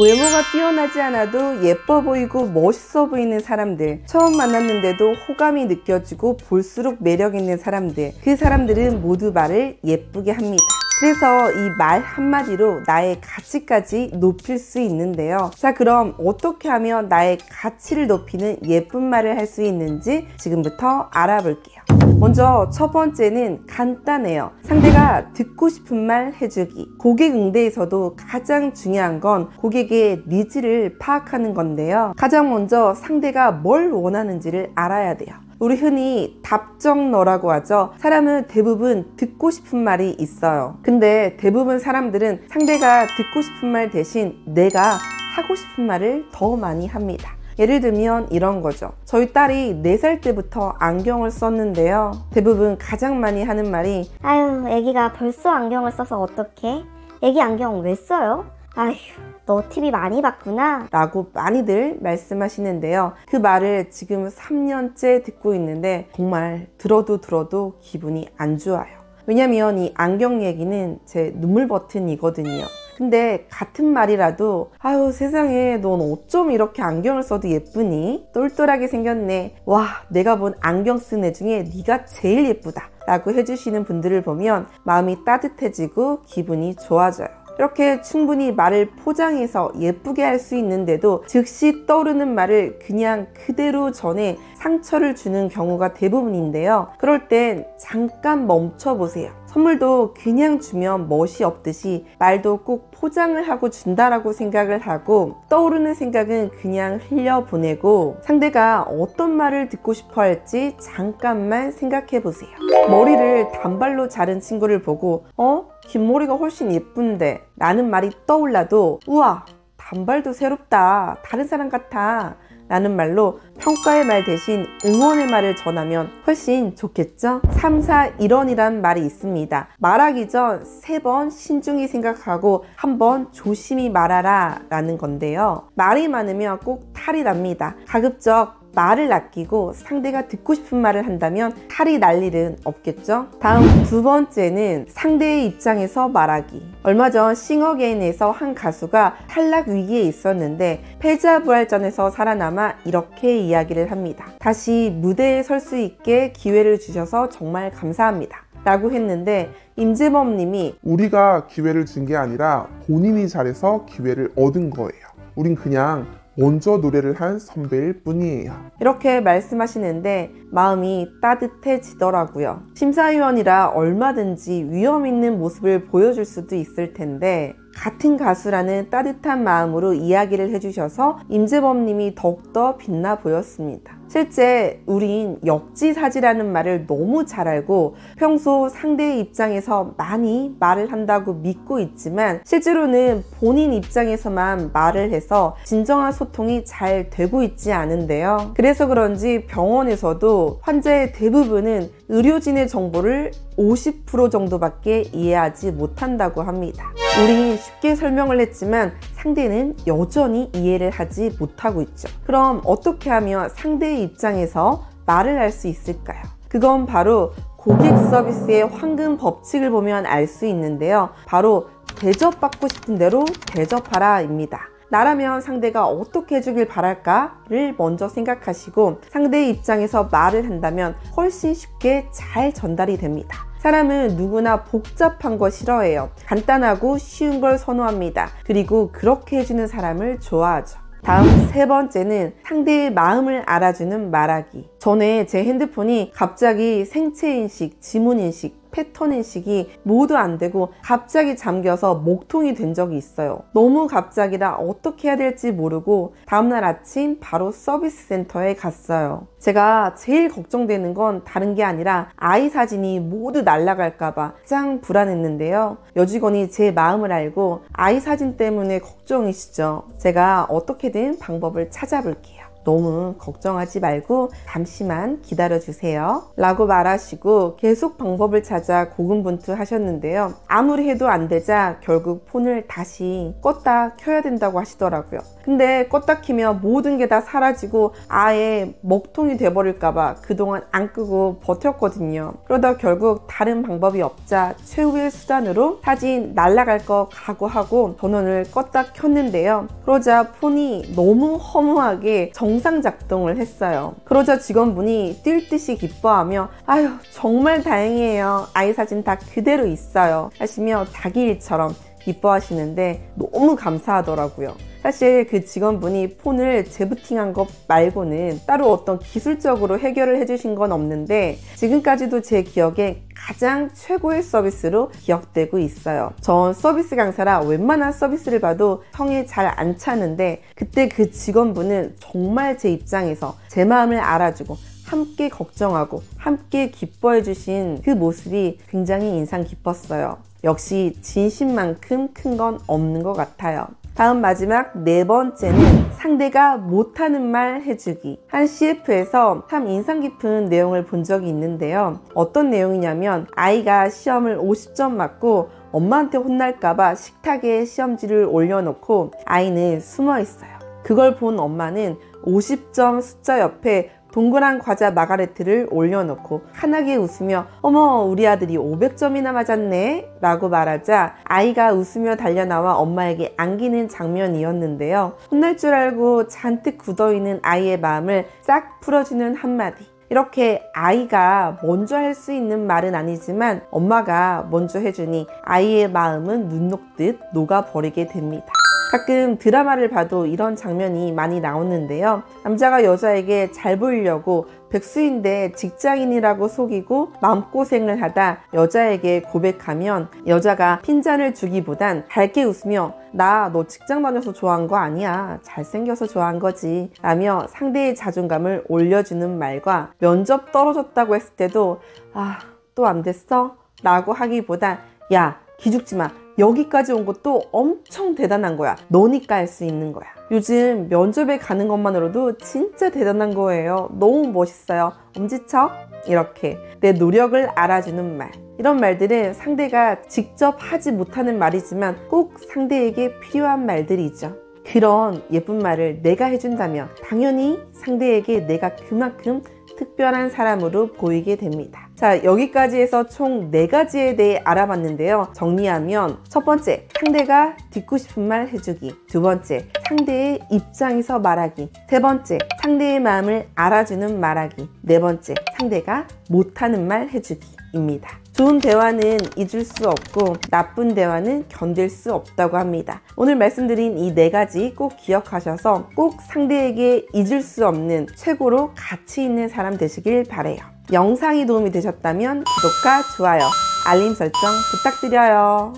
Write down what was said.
외모가 뛰어나지 않아도 예뻐 보이고 멋있어 보이는 사람들, 처음 만났는데도 호감이 느껴지고 볼수록 매력 있는 사람들, 그 사람들은 모두 말을 예쁘게 합니다. 그래서 이 말 한마디로 나의 가치까지 높일 수 있는데요. 자, 그럼 어떻게 하면 나의 가치를 높이는 예쁜 말을 할 수 있는지 지금부터 알아볼게요. 먼저 첫 번째는 간단해요. 상대가 듣고 싶은 말 해주기. 고객 응대에서도 가장 중요한 건 고객의 니즈를 파악하는 건데요. 가장 먼저 상대가 뭘 원하는지를 알아야 돼요. 우리 흔히 답정너라고 하죠. 사람은 대부분 듣고 싶은 말이 있어요. 근데 대부분 사람들은 상대가 듣고 싶은 말 대신 내가 하고 싶은 말을 더 많이 합니다. 예를 들면 이런 거죠. 저희 딸이 4살 때부터 안경을 썼는데요. 대부분 가장 많이 하는 말이 아유, 애기가 벌써 안경을 써서 어떡해? 애기 안경 왜 써요? 아휴, 너 TV 많이 봤구나 라고 많이들 말씀하시는데요. 그 말을 지금 3년째 듣고 있는데 정말 들어도 기분이 안 좋아요. 왜냐면 이 안경 얘기는 제 눈물 버튼이거든요. 근데 같은 말이라도 아유 세상에 넌 어쩜 이렇게 안경을 써도 예쁘니? 똘똘하게 생겼네. 와, 내가 본 안경 쓴 애 중에 네가 제일 예쁘다 라고 해주시는 분들을 보면 마음이 따뜻해지고 기분이 좋아져요. 이렇게 충분히 말을 포장해서 예쁘게 할 수 있는데도 즉시 떠오르는 말을 그냥 그대로 전해 상처를 주는 경우가 대부분인데요. 그럴 땐 잠깐 멈춰보세요. 선물도 그냥 주면 멋이 없듯이 말도 꼭 포장을 하고 준다라고 생각을 하고 떠오르는 생각은 그냥 흘려보내고 상대가 어떤 말을 듣고 싶어 할지 잠깐만 생각해 보세요. 머리를 단발로 자른 친구를 보고 긴 머리가 훨씬 예쁜데 라는 말이 떠올라도 우와, 단발도 새롭다, 다른 사람 같아 라는 말로 평가의 말 대신 응원의 말을 전하면 훨씬 좋겠죠? 3, 4, 1원이란 말이 있습니다. 말하기 전 3번 신중히 생각하고 한번 조심히 말하라 라는 건데요. 말이 많으면 꼭 탈이 납니다. 가급적 말을 아끼고 상대가 듣고 싶은 말을 한다면 탈이 날 일은 없겠죠? 다음 두 번째는 상대의 입장에서 말하기. 얼마 전 싱어게인에서 한 가수가 탈락 위기에 있었는데 패자부활전에서 살아남아 이렇게 이야기를 합니다. 다시 무대에 설 수 있게 기회를 주셔서 정말 감사합니다 라고 했는데 임재범 님이 우리가 기회를 준 게 아니라 본인이 잘해서 기회를 얻은 거예요. 우린 그냥 먼저 노래를 한 선배일 뿐이에요. 이렇게 말씀하시는데 마음이 따뜻해지더라고요. 심사위원이라 얼마든지 위험 있는 모습을 보여줄 수도 있을 텐데 같은 가수라는 따뜻한 마음으로 이야기를 해주셔서 임재범 님이 더욱더 빛나 보였습니다. 실제 우린 역지사지라는 말을 너무 잘 알고 평소 상대의 입장에서 많이 말을 한다고 믿고 있지만 실제로는 본인 입장에서만 말을 해서 진정한 소통이 잘 되고 있지 않은데요. 그래서 그런지 병원에서도 환자의 대부분은 의료진의 정보를 50% 정도밖에 이해하지 못한다고 합니다. 우린 쉽게 설명을 했지만 상대는 여전히 이해를 하지 못하고 있죠. 그럼 어떻게 하면 상대의 입장에서 말을 할 수 있을까요? 그건 바로 고객 서비스의 황금 법칙을 보면 알 수 있는데요. 바로 대접받고 싶은 대로 대접하라 입니다. 나라면 상대가 어떻게 해주길 바랄까를 먼저 생각하시고 상대의 입장에서 말을 한다면 훨씬 쉽게 잘 전달이 됩니다. 사람은 누구나 복잡한 거 싫어해요. 간단하고 쉬운 걸 선호합니다. 그리고 그렇게 해주는 사람을 좋아하죠. 다음 세 번째는 상대의 마음을 알아주는 말하기. 전에 제 핸드폰이 갑자기 생체인식, 지문인식, 패턴인식이 모두 안 되고 갑자기 잠겨서 목통이 된 적이 있어요. 너무 갑자기라 어떻게 해야 될지 모르고 다음날 아침 바로 서비스 센터에 갔어요. 제가 제일 걱정되는 건 다른 게 아니라 아이 사진이 모두 날아갈까봐 가장 불안했는데요. 여직원이 제 마음을 알고 아이 사진 때문에 걱정이시죠. 제가 어떻게든 방법을 찾아볼게요. 너무 걱정하지 말고 잠시만 기다려주세요 라고 말하시고 계속 방법을 찾아 고군분투하셨는데요. 아무리 해도 안 되자 결국 폰을 다시 껐다 켜야 된다고 하시더라고요. 근데 껐다 키면 모든 게 다 사라지고 아예 먹통이 돼버릴까봐 그동안 안 끄고 버텼거든요. 그러다 결국 다른 방법이 없자 최후의 수단으로 사진 날라갈 거 각오하고 전원을 껐다 켰는데요. 그러자 폰이 너무 허무하게 정상 작동을 했어요. 그러자 직원분이 뛸 듯이 기뻐하며 아유 정말 다행이에요. 아이 사진 다 그대로 있어요 하시며 자기 일처럼 기뻐하시는데 너무 감사하더라고요. 사실 그 직원분이 폰을 재부팅한 것 말고는 따로 어떤 기술적으로 해결을 해주신 건 없는데 지금까지도 제 기억에 가장 최고의 서비스로 기억되고 있어요. 전 서비스 강사라 웬만한 서비스를 봐도 성에 잘 안 차는데 그때 그 직원분은 정말 제 입장에서 제 마음을 알아주고 함께 걱정하고 함께 기뻐해 주신 그 모습이 굉장히 인상 깊었어요. 역시 진심만큼 큰 건 없는 것 같아요. 다음 마지막 4번째는 상대가 못하는 말 해주기. 한 CF에서 참 인상 깊은 내용을 본 적이 있는데요. 어떤 내용이냐면 아이가 시험을 50점 맞고 엄마한테 혼날까봐 식탁에 시험지를 올려놓고 아이는 숨어 있어요. 그걸 본 엄마는 50점 숫자 옆에 동그란 과자 마가레트를 올려놓고 환하게 웃으며 어머 우리 아들이 500점이나 맞았네 라고 말하자 아이가 웃으며 달려나와 엄마에게 안기는 장면이었는데요. 혼날 줄 알고 잔뜩 굳어있는 아이의 마음을 싹 풀어주는 한마디. 이렇게 아이가 먼저 할 수 있는 말은 아니지만 엄마가 먼저 해주니 아이의 마음은 눈 녹듯 녹아버리게 됩니다. 가끔 드라마를 봐도 이런 장면이 많이 나오는데요. 남자가 여자에게 잘 보이려고 백수인데 직장인이라고 속이고 마음고생을 하다 여자에게 고백하면 여자가 핀잔을 주기보단 밝게 웃으며 나 너 직장 다녀서 좋아한 거 아니야. 잘생겨서 좋아한 거지 라며 상대의 자존감을 올려주는 말과 면접 떨어졌다고 했을 때도 아, 또 안 됐어? 라고 하기보다 야 기죽지 마. 여기까지 온 것도 엄청 대단한 거야. 너니까 할 수 있는 거야. 요즘 면접에 가는 것만으로도 진짜 대단한 거예요. 너무 멋있어요. 엄지척? 이렇게 내 노력을 알아주는 말. 이런 말들은 상대가 직접 하지 못하는 말이지만 꼭 상대에게 필요한 말들이죠. 그런 예쁜 말을 내가 해준다면 당연히 상대에게 내가 그만큼 특별한 사람으로 보이게 됩니다. 자, 여기까지 해서 총 4가지에 대해 알아봤는데요. 정리하면 첫 번째, 상대가 듣고 싶은 말 해주기. 두 번째, 상대의 입장에서 말하기. 세 번째, 상대의 마음을 알아주는 말하기. 네 번째, 상대가 못하는 말 해주기입니다. 좋은 대화는 잊을 수 없고 나쁜 대화는 견딜 수 없다고 합니다. 오늘 말씀드린 이 4가지 꼭 기억하셔서 꼭 상대에게 잊을 수 없는 최고로 가치 있는 사람 되시길 바래요. 영상이 도움이 되셨다면 구독과 좋아요, 알림 설정 부탁드려요.